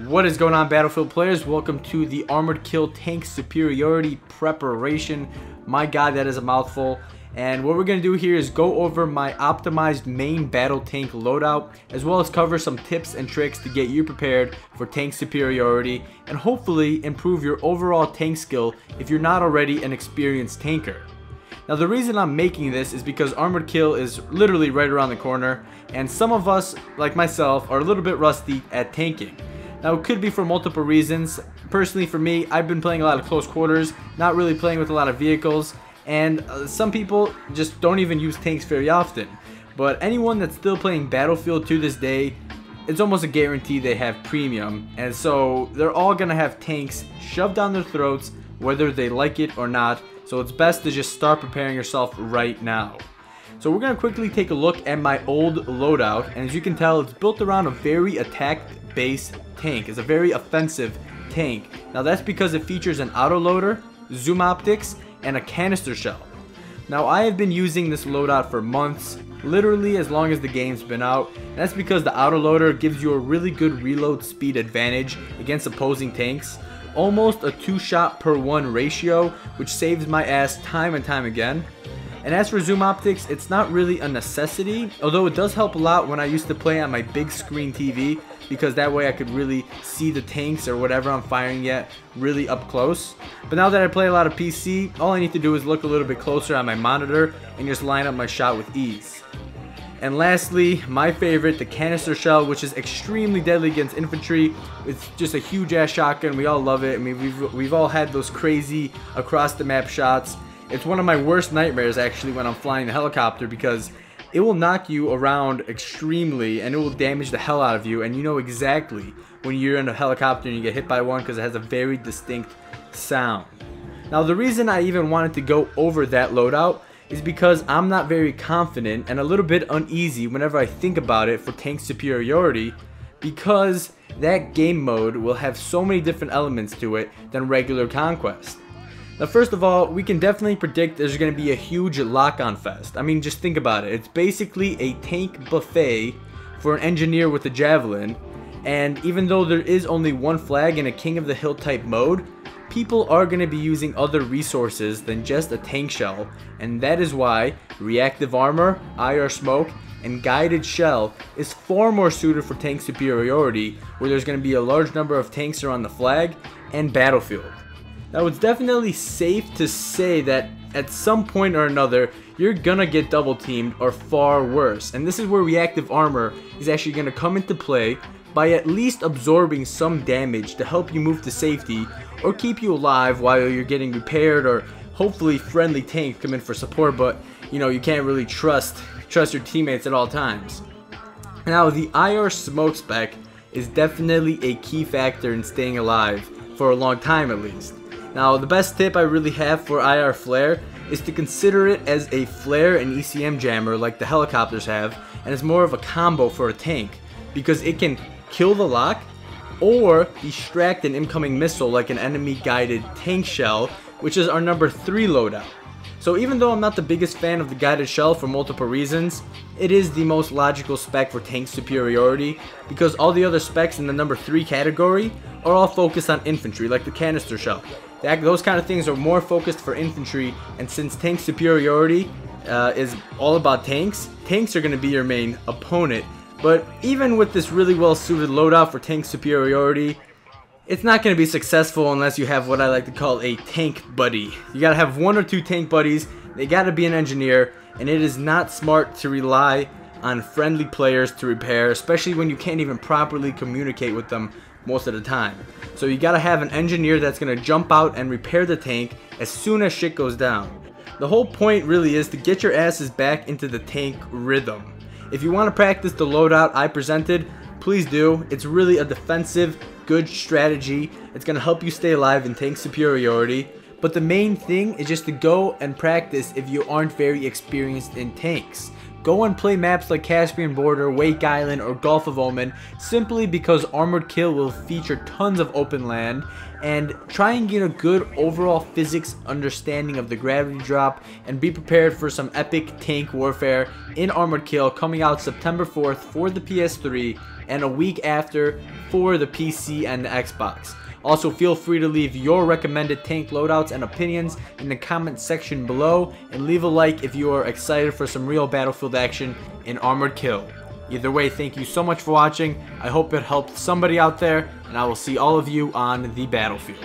What is going on, Battlefield players? Welcome to the Armored Kill Tank Superiority Preparation. My god, that is a mouthful. And what we're going to do here is go over my optimized main battle tank loadout, as well as cover some tips and tricks to get you prepared for tank superiority and hopefully improve your overall tank skill if you're not already an experienced tanker. Now, the reason I'm making this is because Armored Kill is literally right around the corner, and some of us, like myself, are a little bit rusty at tanking. Now, it could be for multiple reasons. Personally, for me, I've been playing a lot of close quarters, not really playing with a lot of vehicles, and some people just don't even use tanks very often. But anyone that's still playing Battlefield to this day, it's almost a guarantee they have premium, and so they're all gonna have tanks shoved down their throats whether they like it or not. So it's best to just start preparing yourself right now. So we're gonna quickly take a look at my old loadout, and as you can tell, it's built around a very attack-based tank. It's a very offensive tank. Now that's because it features an autoloader, zoom optics, and a canister shell. Now I have been using this loadout for months, literally as long as the game's been out, and that's because the autoloader gives you a really good reload speed advantage against opposing tanks. Almost a 2-shot per 1 ratio, which saves my ass time and time again. And as for zoom optics, it's not really a necessity, although it does help a lot when I used to play on my big screen TV, because that way I could really see the tanks or whatever I'm firing at really up close. But now that I play a lot of PC, all I need to do is look a little bit closer on my monitor and just line up my shot with ease. And lastly, my favorite, the canister shell, which is extremely deadly against infantry. It's just a huge ass shotgun. We all love it. I mean, we've all had those crazy across the map shots. It's one of my worst nightmares actually when I'm flying the helicopter, because it will knock you around extremely and it will damage the hell out of you, and you know exactly when you're in a helicopter and you get hit by one because it has a very distinct sound. Now, the reason I even wanted to go over that loadout is because I'm not very confident and a little bit uneasy whenever I think about it for tank superiority, because that game mode will have so many different elements to it than regular conquest. Now, first of all, we can definitely predict there's going to be a huge lock-on fest. I mean, just think about it. It's basically a tank buffet for an engineer with a javelin, and even though there is only one flag in a King of the Hill type mode, people are going to be using other resources than just a tank shell, and that is why reactive armor, IR smoke, and guided shell is far more suited for tank superiority, where there's going to be a large number of tanks around the flag and battlefield. Now, it's definitely safe to say that at some point or another, you're gonna get double teamed or far worse, and this is where reactive armor is actually gonna come into play by at least absorbing some damage to help you move to safety or keep you alive while you're getting repaired, or hopefully friendly tanks come in for support, but you know, you can't really trust your teammates at all times. Now, the IR smoke spec is definitely a key factor in staying alive for a long time at least. Now, the best tip I really have for IR flare is to consider it as a flare and ECM jammer like the helicopters have, and it's more of a combo for a tank because it can kill the lock or distract an incoming missile like an enemy guided tank shell, which is our number 3 loadout. So even though I'm not the biggest fan of the guided shell for multiple reasons, it is the most logical spec for tank superiority, because all the other specs in the number 3 category are all focused on infantry, like the canister shell. Those kind of things are more focused for infantry, and since tank superiority is all about tanks, tanks are going to be your main opponent. But even with this really well suited loadout for tank superiority, it's not going to be successful unless you have what I like to call a tank buddy. You got to have 1 or 2 tank buddies, they got to be an engineer, and it is not smart to rely on friendly players to repair, especially when you can't even properly communicate with them most of the time. So you gotta have an engineer that's gonna jump out and repair the tank as soon as shit goes down. The whole point really is to get your asses back into the tank rhythm. If you want to practice the loadout I presented, please do. It's really a defensive, good strategy. It's gonna help you stay alive in tank superiority. But the main thing is just to go and practice if you aren't very experienced in tanks, Go and play maps like Caspian Border, Wake Island, or Gulf of Oman simply because Armored Kill will feature tons of open land, and try and get a good overall physics understanding of the gravity drop and be prepared for some epic tank warfare in Armored Kill coming out September 4th for the PS3 and a week after for the PC and the Xbox. Also, feel free to leave your recommended tank loadouts and opinions in the comment section below, and leave a like if you are excited for some real Battlefield action in Armored Kill. Either way, thank you so much for watching. I hope it helped somebody out there, and I will see all of you on the battlefield.